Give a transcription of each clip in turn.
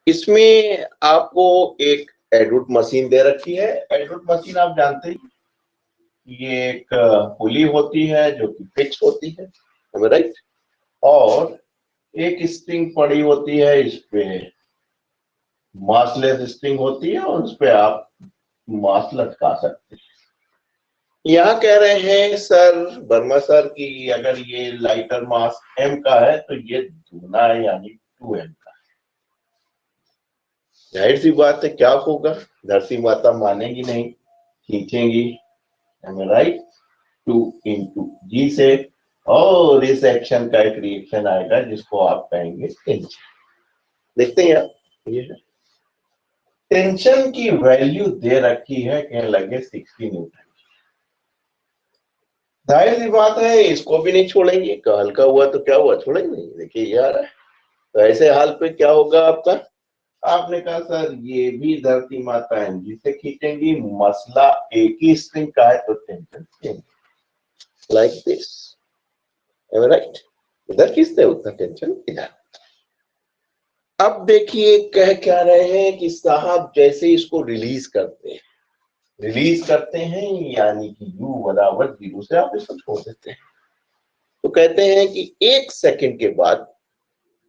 इसमें आपको एक एडरूट मशीन दे रखी है। एडरूट मशीन आप जानते हैं, ये एक पुली होती है जो कि फिक्स होती है, राइट। और एक स्ट्रिंग पड़ी होती है, इस पे मासलेस स्ट्रिंग होती है और उस पे आप मास लटका सकते हैं। यहाँ कह रहे हैं सर वर्मा सर की अगर ये लाइटर मास m का है तो ये दुगना है, यानी 2m का। जाहिर सी बात है क्या होगा, धरती माता मानेगी नहीं, खींचेंगी, राइट, 2 into g से, और इस एक्शन का एक रिएक्शन आएगा जिसको आप कहेंगे टेंशन। देखते हैं आप, ये है टेंशन की वैल्यू दे रखी है, कहने लगे 60 न्यूटन। जाहिर सी बात है इसको भी नहीं छोड़ेंगे, हल्का हुआ तो क्या हुआ, छोड़ेंगे नहीं। देखिए यार, तो ऐसे हाल पे क्या होगा आपका, आपने कहा सर ये भी धरती माता एमजी से खींचेंगी, मसला एक ही स्ट्रिंग का है तो टेंशन लाइक दिस, राइट। इधर खींचते उतना टेंशन इधर। अब देखिए कह क्या रहे हैं कि साहब जैसे इसको रिलीज करते हैं यानी कि u बराबर 0 से आप इसको छोड़ देते हैं, तो कहते हैं कि 1 सेकंड के बाद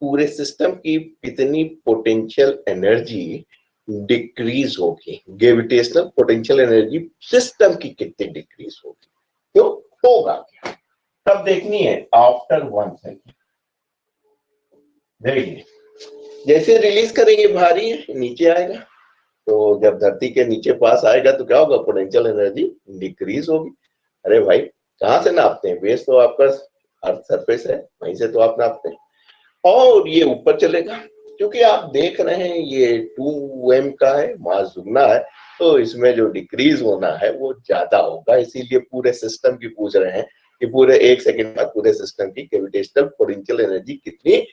पूरे सिस्टम की कितनी पोटेंशियल एनर्जी डिक्रीज होगी, ग्रेविटेशनल पोटेंशियल एनर्जी सिस्टम की कितनी डिक्रीज होगी, क्यों होगा क्या, तब देखनी है आफ्टर 1 सेकंड। देखिए जैसे रिलीज करेंगे भारी नीचे आएगा, तो जब धरती के नीचे पास आएगा तो क्या होगा, पोटेंशियल एनर्जी डिक्रीज होगी। अरे भाई कहाँ से नापते हैं, बेस तो आपका अर्थ सरफेस है, वहीं से तो आप नापते हैं। और ये ऊपर चलेगा, क्योंकि आप देख रहे हैं ये 2m का है, मास दुगना है, तो इसमें जो डिक्रीज होना है वो ज्यादा होगा। इसीलिए पूरे सिस्टम की पूछ रहे हैं कि पूरे 1 सेकंड बाद पूरे सिस्टम की ग्रेविटेशनल पोटेंशियल एनर्जी कितनी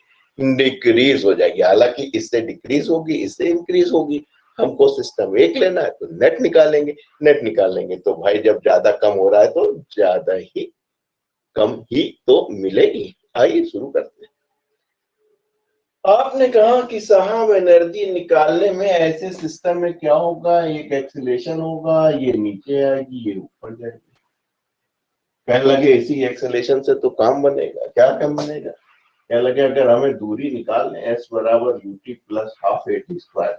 डिक्रीज हो जाएगी। हालांकि इससे डिक्रीज होगी, इससे इंक्रीज होगी। हमको सिस्टम एक लेना है तो नेट निकालेंगे तो भाई जब ज्यादा कम हो रहा है तो ज्यादा ही कम ही तो मिलेगी। आइए शुरू करते हैं। आपने कहा कि साहब एनर्जी निकालने में ऐसे सिस्टम में क्या होगा, एक एक्सेलेरेशन होगा, ये नीचे आएगी, ये ऊपर जाएगी। कहने लगे इसी एक्सेलेरेशन से तो काम बनेगा। क्या काम बनेगा, कहने लगे अगर हमें दूरी निकालने s बराबर ut plus half at square,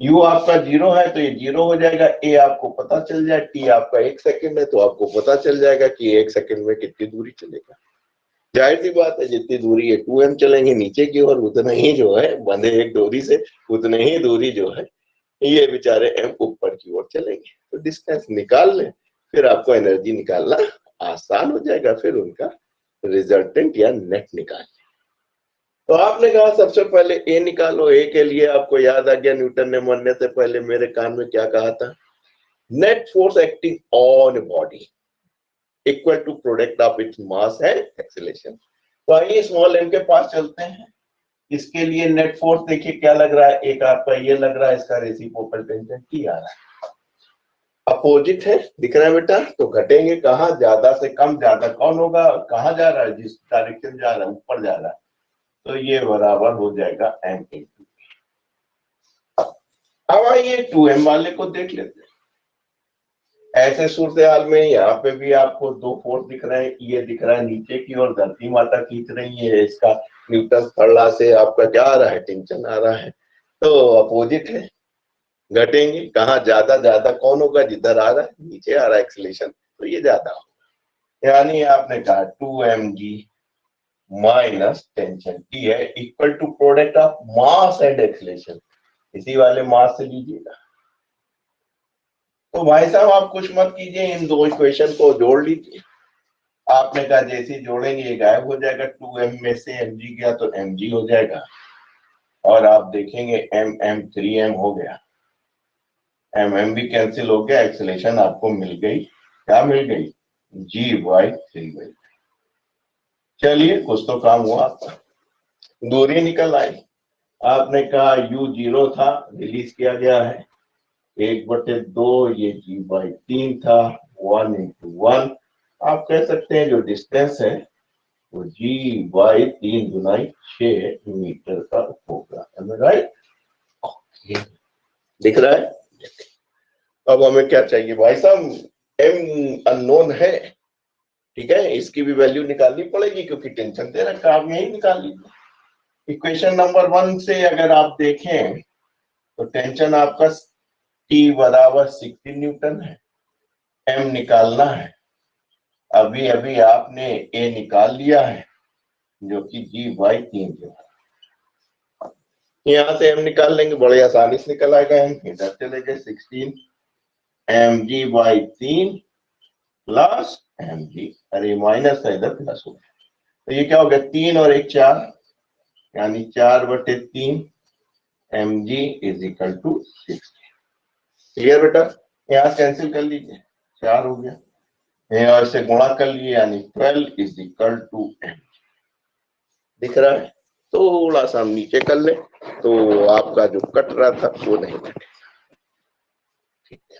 u आपका 0 है तो ये 0 हो जाएगा, a आपको पता चल जाए, t आपका 1 सेकंड है तो आपको पता चल जाएगा कि 1 सेकंड में कितनी दूरी चलेगा। जाहिर सी बात है जितनी दूरी है 2m चलेंगे नीचे की ओर, उतना ही जो है बंधे एक डोरी से, उतने ही दूरी जो है ये बेचारे m ऊपर की ओर चलेंगे। तो डिस्टेंस निकाल लें, फिर आपको एनर्जी निकालना आसान हो जाएगा, फिर उनका रिजल्टेंट या नेट निकाल। तो आपने कहा सबसे पहले ए निकालो। ए के लिए आपको याद आ गया, न्यूटन ने मरने से पहले मेरे कान में क्या कहा था, net force acting on body equal to product of its mass and acceleration. तो आइए स्मॉल m के पास चलते हैं। इसके लिए नेट फोर्स देखिए क्या लग रहा है, एक आपका ये लग रहा है, इसका रेसिप्रोकल टेंशन T आ रहा है, अपोजिट है, दिख रहा है बेटा। तो घटेंगे कहाँ, ज्यादा से कम, ज्यादा कौन होगा, कहाँ जा रहा है, जिस डायरेक्शन जा रहा है ऊपर जा रहा है, तो ये बराबर हो जाएगा m इंटू। अब आइए 2m वाले को देख लेते हैं। ऐसे सूरत हाल में यहाँ पे भी आपको दो फोर्स दिख रहे हैं, ये दिख रहा है नीचे की ओर धरती माता खींच रही है, इसका न्यूटन थर्ड लॉ से आपका क्या आ रहा है, टेंशन आ रहा है, तो अपोजिट है, घटेंगे कहाँ, ज्यादा कौन होगा, जिधर आ रहा है नीचे आ रहा है एक्सेलरेशन, तो ये ज्यादा होगा। यानी आपने कहा 2mg माइनस टेंशन T है equal to product of mass and acceleration, इसी वाले मास से लीजिएगा। तो भाई साहब आप कुछ मत कीजिए, इन दो इक्वेशन को जोड़ लीजिए। आपने कहा जैसे जोड़ेंगे ये गायब हो जाएगा, 2m में से mg गया तो mg हो जाएगा, और आप देखेंगे m 3m हो गया, m भी कैंसिल हो गया, एक्सेलरेशन आपको मिल गई, क्या मिल गई, g/3। चलिए कुछ तो काम हुआ आपका, दूरी निकल आई। आपने कहा u 0 था, रिलीज किया गया है, 1/2, ये g/3 था, 1 into 1। आप कह सकते हैं जो डिस्टेंस है वो g/3 गुना 6 मीटर का होगा, है ना। राइट? ओके, दिख रहा है? अब हमें क्या चाहिए भाई साहब, m अननोन है, ठीक है, इसकी भी वैल्यू निकालनी पड़ेगी क्योंकि टेंशन दे रखा है, आप यही निकाल लीजिए। इक्वेशन नंबर 1 से अगर आप देखें तो टेंशन आपका T बराबर 16 न्यूटन है, m निकालना है। अभी अभी आपने a निकाल लिया है जो कि G/3 जो है, यहाँ से m निकाल लेंगे, बड़े आसानी से निकल आएगा। m इधर चले गए 16 mg/3 प्लस mg, अरे माइनस था इधर प्लस हो गया, तो ये क्या हो गया 3 और 1 4, यानी 4/3 mg is equal to 60। Clear बेटा? यहाँ कैंसिल कर लीजिए, 4 हो गया, यहाँ से गुणा कर लिए यानी 12 इज इक्वल टू m। दिख रहा है? थोड़ा सा हम नीचे कर ले तो आपका जो कट रहा था वो नहीं कटे। ठीक है,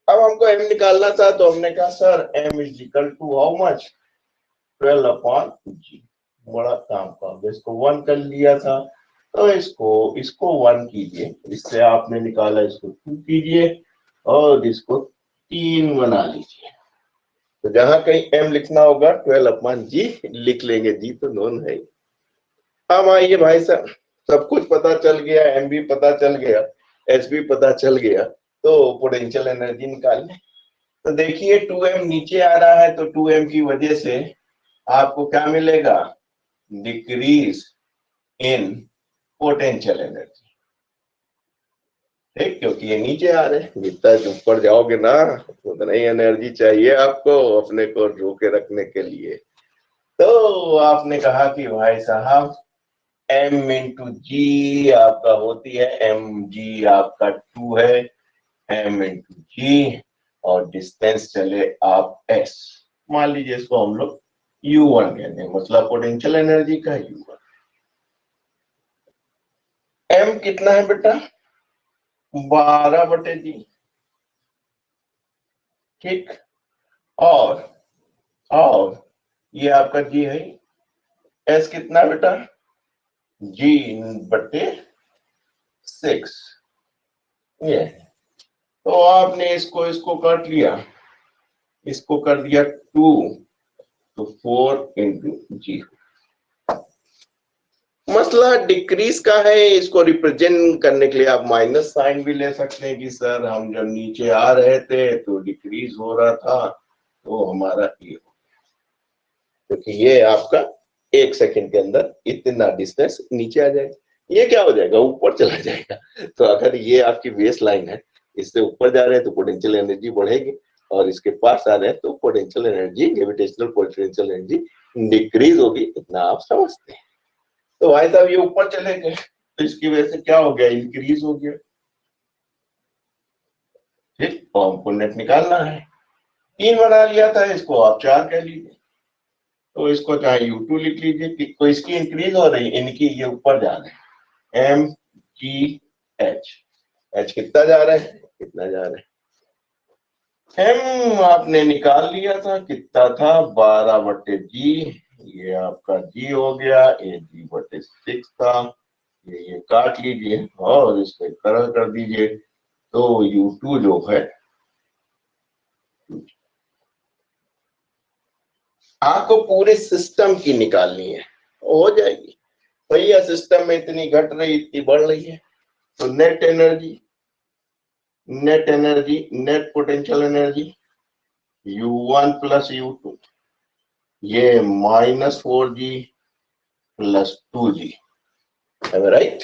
अब हमको m निकालना था तो हमने कहा sir m is equal to how much, 12/g। बड़ा काम का, इसको 1 कर लिया था तो इसको 1 कीजिए, इससे आपने निकाला, इसको 2 कीजिए और इसको 3 बना लीजिए। तो जहां कहीं m लिखना होगा 12/g लिख लेंगे, g तो नोन है। अब आइए भाई साहब, सब कुछ पता चल गया, m भी पता चल गया, s भी पता चल गया, तो पोटेंशियल एनर्जी निकालने। तो देखिए 2m नीचे आ रहा है तो 2m की वजह से आपको क्या मिलेगा, डिक्रीज इन पोटेंशियल एनर्जी। ठीक, क्योंकि ये नीचे आ रहे हैं, जितना ऊपर जाओगे ना उतना ही एनर्जी चाहिए आपको अपने को रोके रखने के लिए। तो आपने कहा कि भाई साहब m इंटू जी आपका होती है, mg आपका 2 है, m इंटू जी, और डिस्टेंस चले आप s, मान लीजिए इसको हम लोग u1 कहते हैं, मतलब पोटेंशियल एनर्जी का u1। m कितना है बेटा, 12/g। ठीक, और ये आपका g है, s कितना बेटा, g/6। ये तो आपने इसको काट लिया, इसको कर दिया 2, तो 4 इंटू जी। मसला डिक्रीज का है, इसको रिप्रेजेंट करने के लिए आप माइनस साइन भी ले सकते हैं कि सर हम जब नीचे आ रहे थे तो डिक्रीज हो रहा था, तो हमारा ये हो गया, क्योंकि ये आपका 1 सेकंड के अंदर इतना डिस्टेंस नीचे आ जाएगा, ये क्या हो जाएगा, ऊपर चला जाएगा। तो अगर ये आपकी बेस लाइन है, इससे ऊपर जा रहे हैं तो पोटेंशियल एनर्जी बढ़ेगी, और इसके पास आ रहे हैं तो potential energy, gravitational potential energy decrease होगी, इतना आप समझते हैं। तो भाई साहब ये ऊपर चले गए तो इसकी वजह से क्या हो गया, इंक्रीज हो गया। ठीक, तो हमको नेट निकालना है, 3 बना लिया था, इसको आप 4 कह लीजिए, तो इसको चाहे U2 लिख लीजिए कि तो इसकी इंक्रीज हो रही, इनकी ये ऊपर जा रहे हैं, mgh, h कितना जा रहा है, कितना जा रहा है, m आपने निकाल लिया था, कितना था 12/g, ये आपका g हो गया, ये g/6 था, ये काट लीजिए और इसको सरल कर दीजिए, तो U2 जो है आपको पूरे सिस्टम की निकालनी है, हो जाएगी भैया, सिस्टम में इतनी घट रही इतनी बढ़ रही है, तो net energy, net potential energy U1 plus U2, ये -4g प्लस 2g, राइट?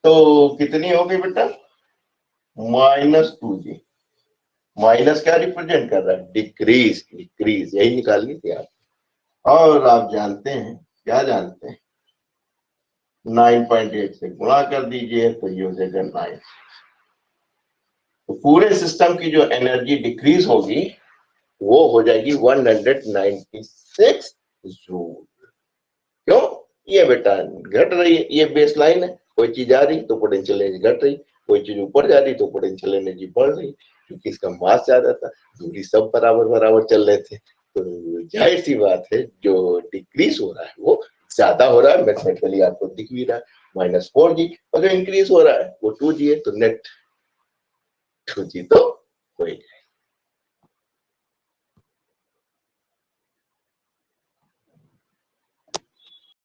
तो कितनी होगी बेटा, -2g। माइनस क्या रिप्रेजेंट कर रहा है, डिक्रीज, यही निकालनी थी आप। और आप जानते हैं, क्या जानते हैं, 9.8 से गुणा कर दीजिए तो ये हो जाएगा 9। तो पूरे सिस्टम की जो एनर्जी डिक्रीज होगी वो हो जाएगी 196 जूल। क्यों, ये बेटा घट रही है, ये बेस लाइन है, कोई चीज आ रही तो पोटेंशियल एनर्जी घट रही, कोई चीज ऊपर जा रही तो पोटेंशियल एनर्जी बढ़ रही, क्योंकि इसका मास ज्यादा था, दूरी सब बराबर चल रहे थे, तो जाहिर सी बात है जो डिक्रीज हो रहा है वो ज्यादा हो रहा है, मैथमेटिकली आपको दिख भी रहा है। -4G, और जो इंक्रीज हो रहा है वो 2G है, तो नेट 2G तो होएगा।